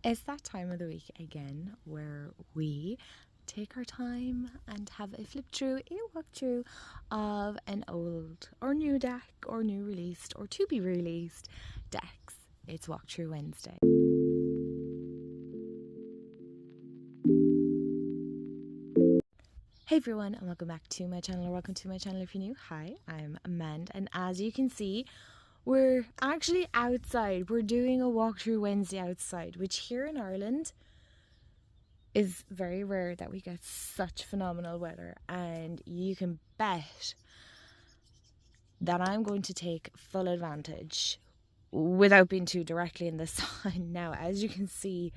It's that time of the week again where we take our time and have a flip through, a walkthrough of an old or new deck or new released or to be released decks. It's Walkthrough Wednesday. Hey everyone, and welcome back to my channel, or welcome to my channel if you're new. Hi, I'm Amanda, and as you can see, we're actually outside. We're doing a Walkthrough Wednesday outside, which here in Ireland is very rare that we get such phenomenal weather, and you can bet that I'm going to take full advantage without being too directly in the sun. Now, as you can see,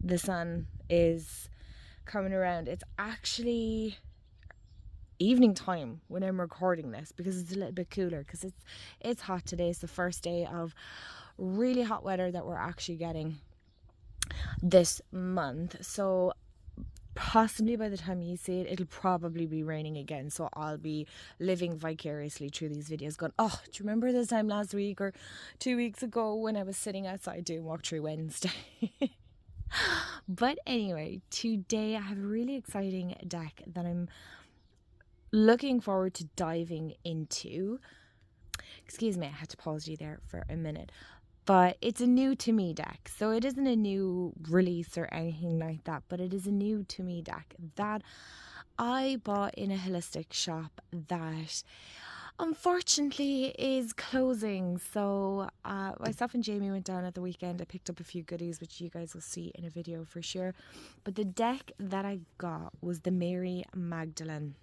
the sun is coming around. It's actually evening time when I'm recording this because it's a little bit cooler, because it's hot today. It's the first day of really hot weather that we're actually getting this month, so possibly by the time you see it, it'll probably be raining again. So I'll be living vicariously through these videos going, oh, do you remember this time last week or 2 weeks ago when I was sitting outside doing Walkthrough Wednesday? But anyway, today I have a really exciting deck that I'm looking forward to diving into. Excuse me, I had to pause you there for a minute. But it's a new to me deck. So it isn't a new release or anything like that, but it is a new to me deck that I bought in a holistic shop that unfortunately is closing. So myself and Jamie went down at the weekend. I picked up a few goodies, which you guys will see in a video for sure. But the deck that I got was the Mary Magdalene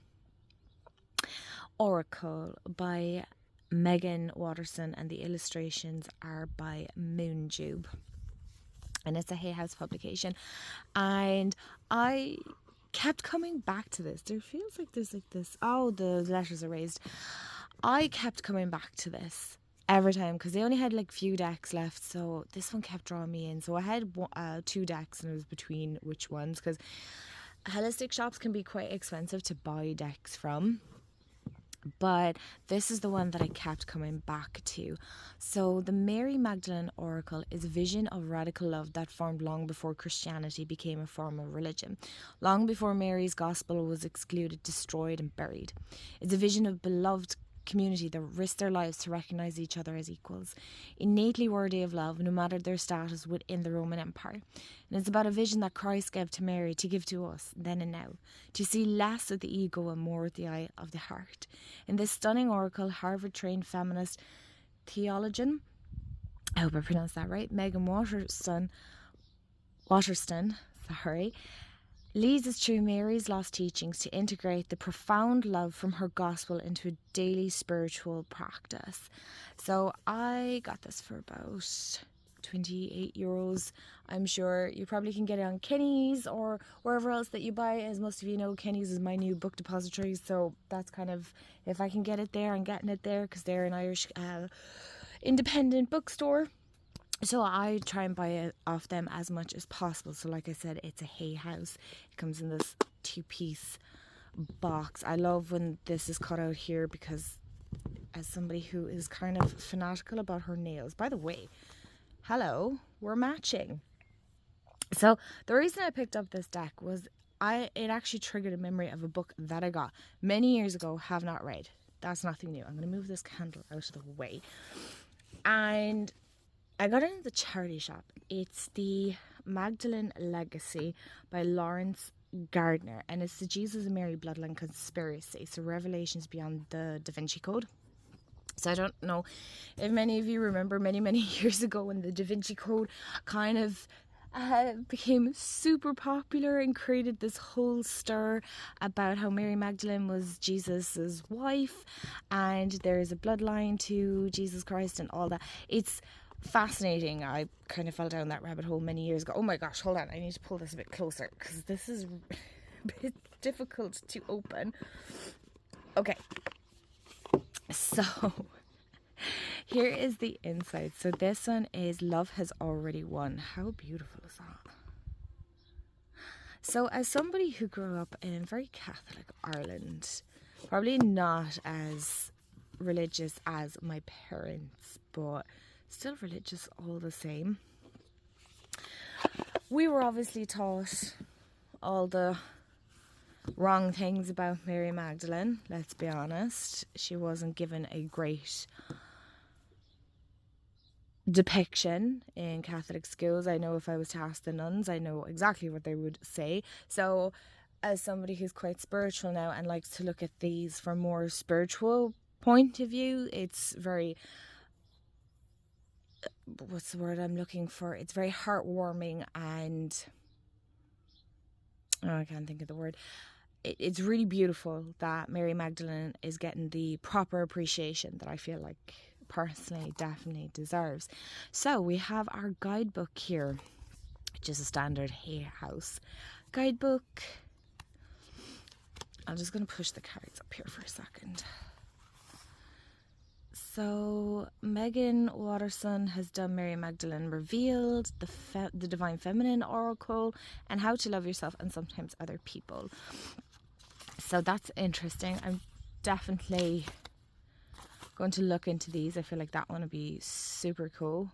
Oracle by Meggan Watterson, and the illustrations are by Moonjube, and it's a Hay House publication. And I kept coming back to this. There feels like there's like this, oh, the letters are raised. I kept coming back to this every time because they only had like few decks left, so this one kept drawing me in. So I had 2 decks and it was between which ones, because holistic shops can be quite expensive to buy decks from. But this is the one that I kept coming back to. So the Mary Magdalene Oracle is a vision of radical love that formed long before Christianity became a form of religion, long before Mary's gospel was excluded, destroyed and buried. It's a vision of beloved community that risked their lives to recognise each other as equals, innately worthy of love, no matter their status within the Roman Empire. And it's about a vision that Christ gave to Mary to give to us then and now, to see less of the ego and more of the eye of the heart. In this stunning oracle, Harvard-trained feminist theologian, I hope I pronounced that right, Meggan Watterson, leads us through Mary's lost teachings to integrate the profound love from her gospel into a daily spiritual practice. So I got this for about €28. I'm sure you probably can get it on Kenny's or wherever else that you buy. As most of you know, Kenny's is my new book depository, so that's kind of, if I can get it there, I'm getting it there, because they're an Irish independent bookstore. So I try and buy it off them as much as possible. So like I said, it's a Hay House. It comes in this 2-piece box. I love when this is cut out here, because as somebody who is kind of fanatical about her nails, by the way, hello, we're matching. So the reason I picked up this deck was it actually triggered a memory of a book that I got many years ago, have not read. That's nothing new. I'm going to move this candle out of the way. And I got it in the charity shop. It's the Magdalene Legacy by Lawrence Gardner, and it's the Jesus and Mary Bloodline Conspiracy, so revelations beyond the Da Vinci Code. So I don't know if many of you remember many years ago when the Da Vinci Code kind of became super popular and created this whole stir about how Mary Magdalene was Jesus's wife, and there's a bloodline to Jesus Christ and all that. It's fascinating. I kind of fell down that rabbit hole many years ago. Oh my gosh, hold on, I need to pull this a bit closer because this is a bit difficult to open. Okay, so here is the inside. So this one is Love Has Already Won. How beautiful is that? So as somebody who grew up in very Catholic Ireland, probably not as religious as my parents, but still religious all the same, we were obviously taught all the wrong things about Mary Magdalene, let's be honest. She wasn't given a great depiction in Catholic schools. I know if I was to ask the nuns, I know exactly what they would say. So as somebody who's quite spiritual now and likes to look at these from more spiritual point of view, it's very, what's the word I'm looking for? It's very heartwarming and, oh, I can't think of the word. It's really beautiful that Mary Magdalene is getting the proper appreciation that I feel like personally definitely deserves. So we have our guidebook here, which is a standard Hay House guidebook. I'm just going to push the cards up here for a second. So Meggan Watterson has done Mary Magdalene Revealed, the Divine Feminine Oracle, and How to Love Yourself and Sometimes Other People. So that's interesting. I'm definitely going to look into these. I feel like that one would be super cool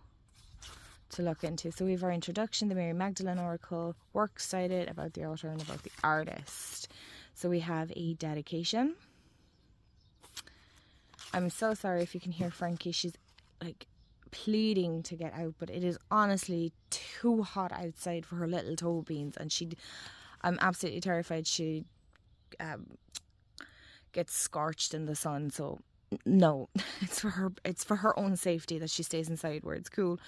to look into. So we have our introduction, the Mary Magdalene Oracle, works cited, about the author and about the artist. So we have a dedication. I'm so sorry if you can hear Frankie. She's like pleading to get out, but it is honestly too hot outside for her little toe beans, and I'm absolutely terrified she gets scorched in the sun. So no, it's for her own safety that she stays inside where it's cool.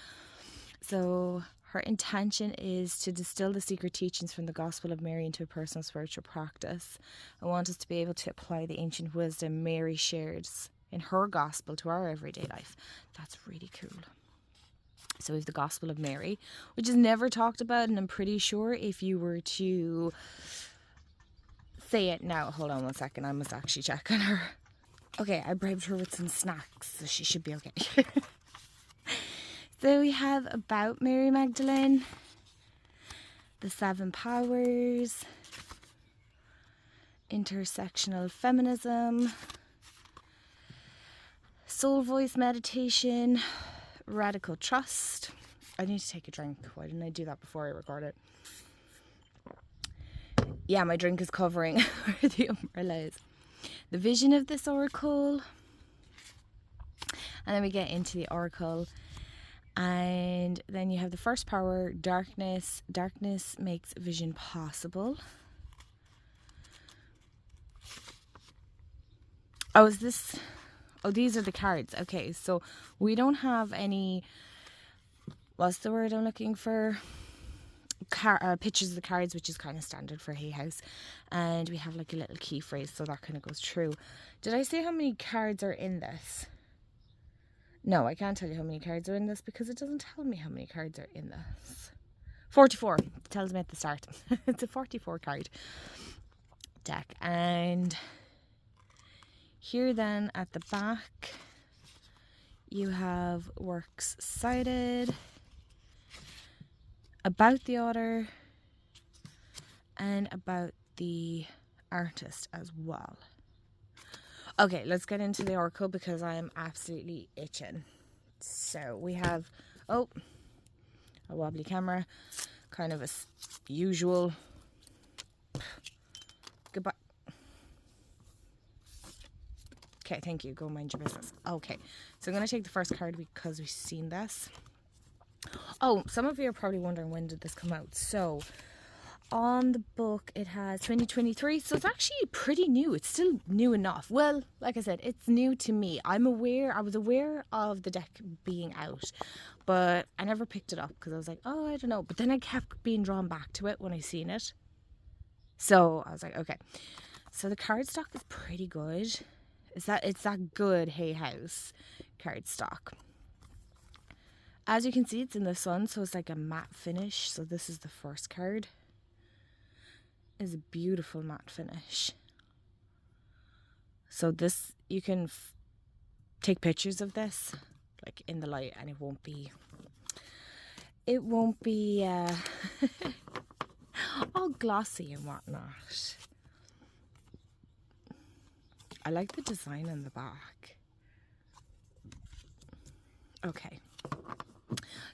So her intention is to distill the secret teachings from the Gospel of Mary into a personal spiritual practice. I want us to be able to apply the ancient wisdom Mary shares in her gospel to our everyday life. That's really cool. So we have the Gospel of Mary, which is never talked about, and I'm pretty sure if you were to say it now, hold on one second, I must actually check on her. Okay, I bribed her with some snacks, so she should be okay. So we have about Mary Magdalene, the 7 powers, intersectional feminism, soul voice meditation, radical trust. I need to take a drink. Why didn't I do that before I record it? Yeah, my drink is covering where the umbrella is. The vision of this oracle. And then we get into the oracle. And then you have the first power, darkness. Darkness makes vision possible. Oh, is this... Oh, these are the cards. Okay, so we don't have any... What's the word I'm looking for? Pictures of the cards, which is kind of standard for Hay House. And we have like a little key phrase, so that kind of goes through. Did I say how many cards are in this? No, I can't tell you how many cards are in this because it doesn't tell me how many cards are in this. 44. It tells me at the start. It's a 44 card deck. And here then at the back, you have works cited, about the author, and about the artist as well. Okay, let's get into the oracle because I am absolutely itching. So we have, a wobbly camera, kind of a usual. Goodbye. Okay, thank you. Go mind your business. Okay, so I'm going to take the first card because we've seen this. Oh, some of you are probably wondering, when did this come out? So on the book it has 2023, so it's actually pretty new. It's still new enough. Well, like I said, it's new to me. I was aware of the deck being out, but I never picked it up because I was like, oh, I don't know. But then I kept being drawn back to it when I seen it, so I was like, okay. So the cardstock is pretty good. It's that good Hay House cardstock. As you can see, it's in the sun, so it's like a matte finish. So this is the first card. It's a beautiful matte finish. So this, you can take pictures of this, like in the light, and it won't be all glossy and whatnot. I like the design on the back. Okay.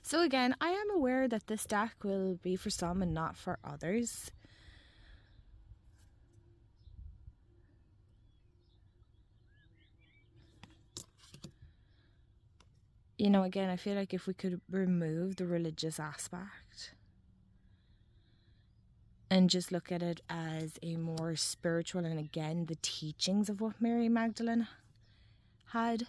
So again, I am aware that this deck will be for some and not for others. You know, again, I feel like if we could remove the religious aspect and just look at it as a more spiritual, and again, the teachings of what Mary Magdalene had.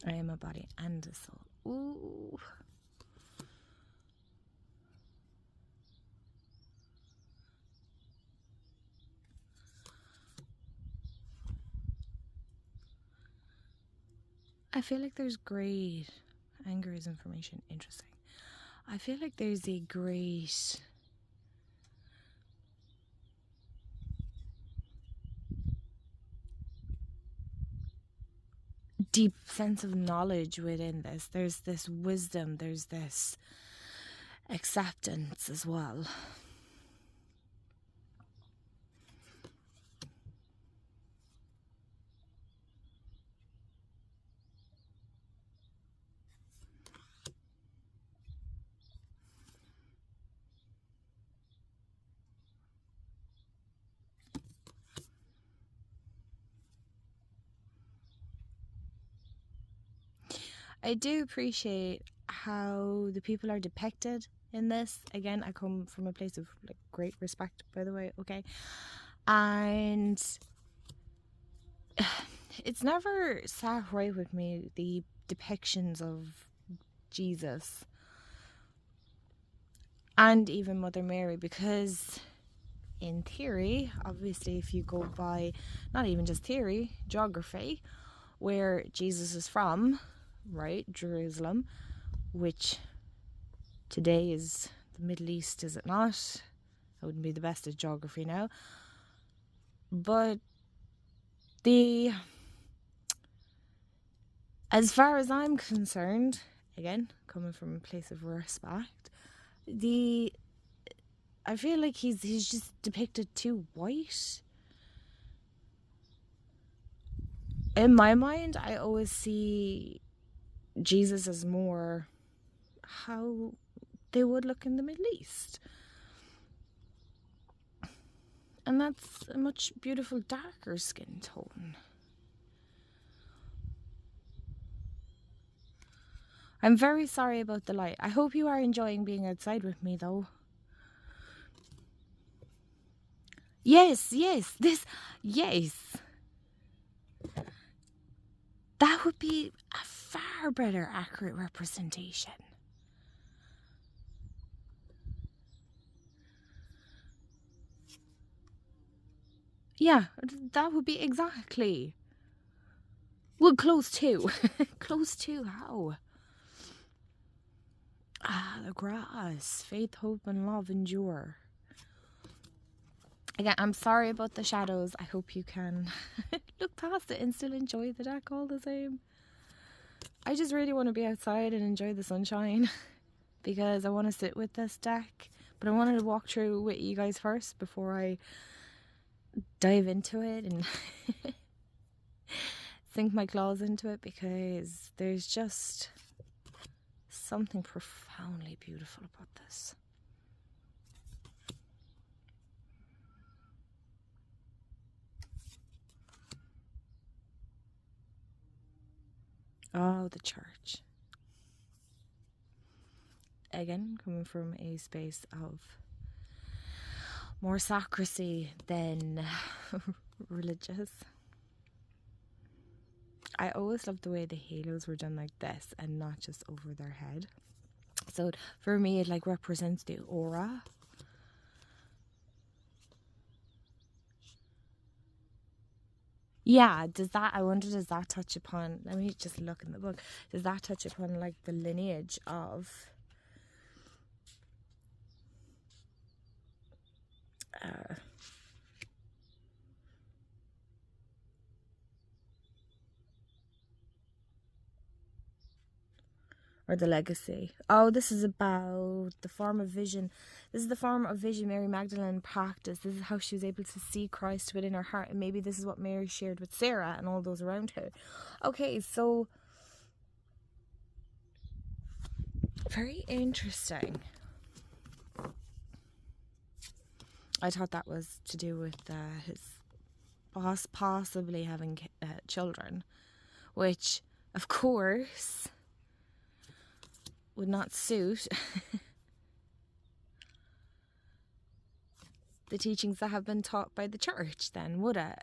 I am a body and a soul. Ooh. I feel like there's great anger is information. Interesting. I feel like there's a great deep sense of knowledge within this. There's this wisdom, there's this acceptance as well. I do appreciate how the people are depicted in this. Again, I come from a place of like great respect, by the way, okay? And it's never sat right with me, the depictions of Jesus and even Mother Mary, because in theory, obviously, if you go by not even just theory, geography, where Jesus is from, right, Jerusalem, which today is the Middle East, is it not? I wouldn't be the best at geography now, but as far as I'm concerned, again, coming from a place of respect, I feel like he's just depicted too white. In my mind, I always see Jesus as more how they would look in the Middle East. And that's a much beautiful darker skin tone. I'm very sorry about the light. I hope you are enjoying being outside with me though. Yes. That would be a far better accurate representation. Yeah, that would be exactly. Well, close to. Close to how? The grass. Faith, hope, and love endure. Again, I'm sorry about the shadows. I hope you can look past it and still enjoy the deck all the same. I just really want to be outside and enjoy the sunshine because I want to sit with this deck. But I wanted to walk through with you guys first before I dive into it and sink my claws into it, because there's just something profoundly beautiful about this. Oh, the church. Again, coming from a space of more sacristy than religious. I always loved the way the halos were done like this and not just over their head. So for me, it like represents the aura. Yeah, I wonder, does that touch upon, let me just look in the book, does that touch upon like the lineage of Or the legacy. Oh, this is about the form of vision. This is the form of vision Mary Magdalene practiced. This is how she was able to see Christ within her heart. And maybe this is what Mary shared with Sarah and all those around her. Okay, so very interesting. I thought that was to do with his boss possibly having children, which, of course, would not suit the teachings that have been taught by the church then, would it?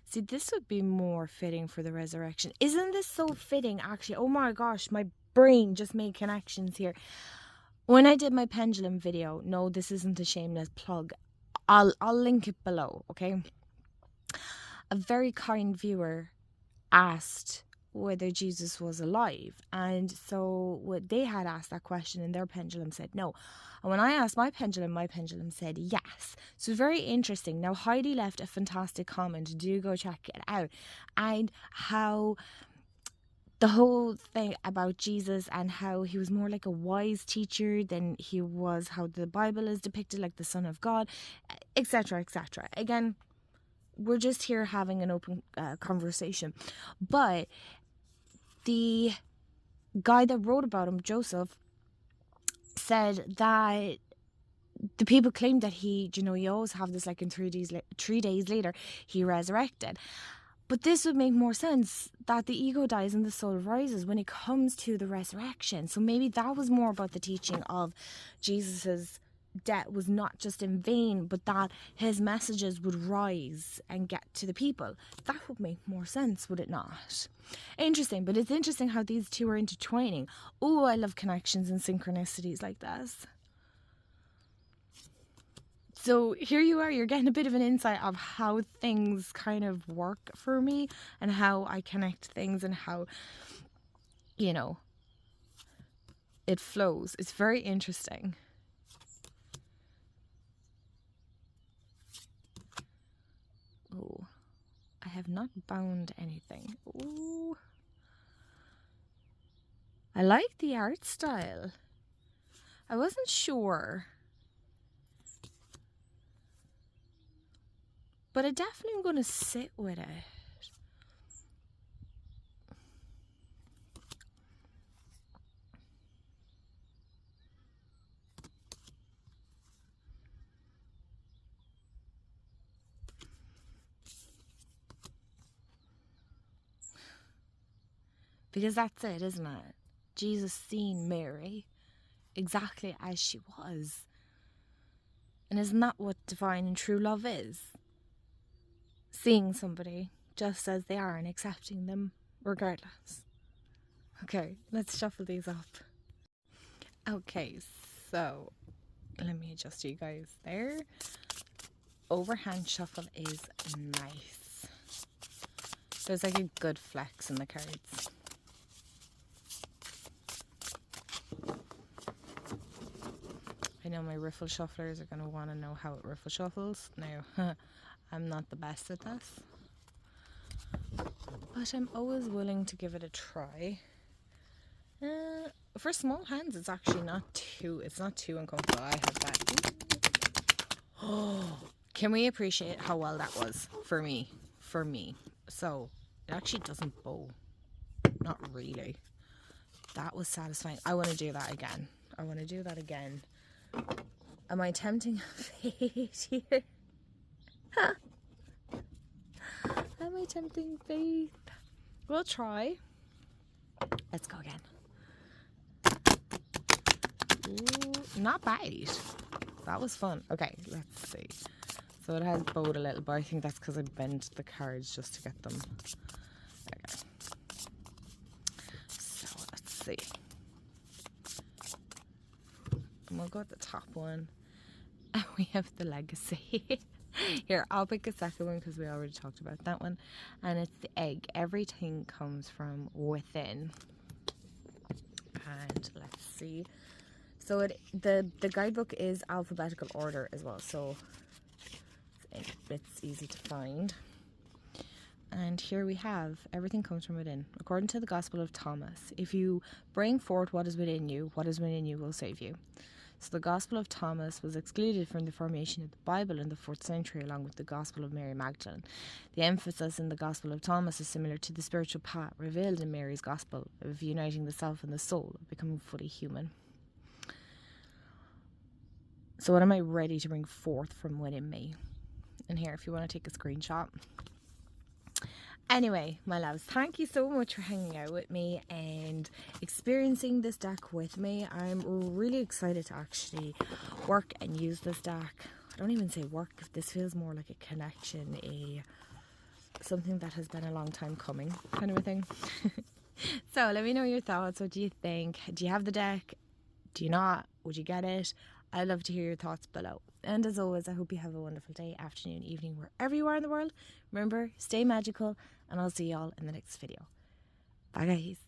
See, this would be more fitting for the resurrection. Isn't this so fitting, actually? Oh my gosh, my brain just made connections here. When I did my pendulum video, no, this isn't a shameless plug. I'll link it below, okay? A very kind viewer asked whether Jesus was alive. And so they had asked that question and their pendulum said no. And when I asked my pendulum said yes. So very interesting. Now, Heidi left a fantastic comment. Do go check it out. And how the whole thing about Jesus and how he was more like a wise teacher than he was how the Bible is depicted, like the Son of God, etc., etc. Again, we're just here having an open conversation. But the guy that wrote about him, Joseph, said that the people claimed that he, you always have this like in 3 days later, he resurrected. But this would make more sense that the ego dies and the soul rises when it comes to the resurrection. So maybe that was more about the teaching of Jesus's death was not just in vain, but that his messages would rise and get to the people. That would make more sense, would it not? Interesting, but it's interesting how these two are intertwining. Oh, I love connections and synchronicities like this. So here you are, you're getting a bit of an insight of how things kind of work for me and how I connect things and how, it flows. It's very interesting. Oh, I have not bound anything. Ooh. I like the art style. I wasn't sure. But I definitely am going to sit with it. Because that's it, isn't it? Jesus seen Mary exactly as she was. And isn't that what divine and true love is? Seeing somebody just as they are and accepting them regardless. Okay, let's shuffle these up. Okay, so let me adjust you guys there. Overhand shuffle is nice. There's like a good flex in the cards. I know my riffle shufflers are going to want to know how it riffle shuffles. Now, I'm not the best at this, but I'm always willing to give it a try. For small hands, it's actually not too uncomfortable. I have that. Oh, can we appreciate how well that was for me? So it actually doesn't bow. Not really. That was satisfying. I want to do that again. Am I tempting fate here? Am I tempting fate? We'll try. Let's go again. Ooh, not bad. That was fun. Okay, let's see. So it has bowed a little, but I think that's because I bent the cards just to get them. Okay. So let's see. And we'll go with the top one. And we have the legacy. Here, I'll pick a second one because we already talked about that one. And it's the egg. Everything comes from within. And let's see. So the guidebook is alphabetical order as well, so it's easy to find. And here we have, everything comes from within. According to the Gospel of Thomas, if you bring forth what is within you will save you. So the Gospel of Thomas was excluded from the formation of the Bible in the 4th century, along with the Gospel of Mary Magdalene. The emphasis in the Gospel of Thomas is similar to the spiritual path revealed in Mary's Gospel of uniting the self and the soul, of becoming fully human. So what am I ready to bring forth from within me? And here, if you want to take a screenshot. Anyway, my loves, thank you so much for hanging out with me and experiencing this deck with me. I'm really excited to actually work and use this deck. I don't even say work. This feels more like a connection, something that has been a long time coming kind of a thing. So let me know your thoughts. What do you think? Do you have the deck? Do you not? Would you get it? I'd love to hear your thoughts below. And as always, I hope you have a wonderful day, afternoon, evening, wherever you are in the world. Remember, stay magical, and I'll see y'all in the next video. Bye, guys.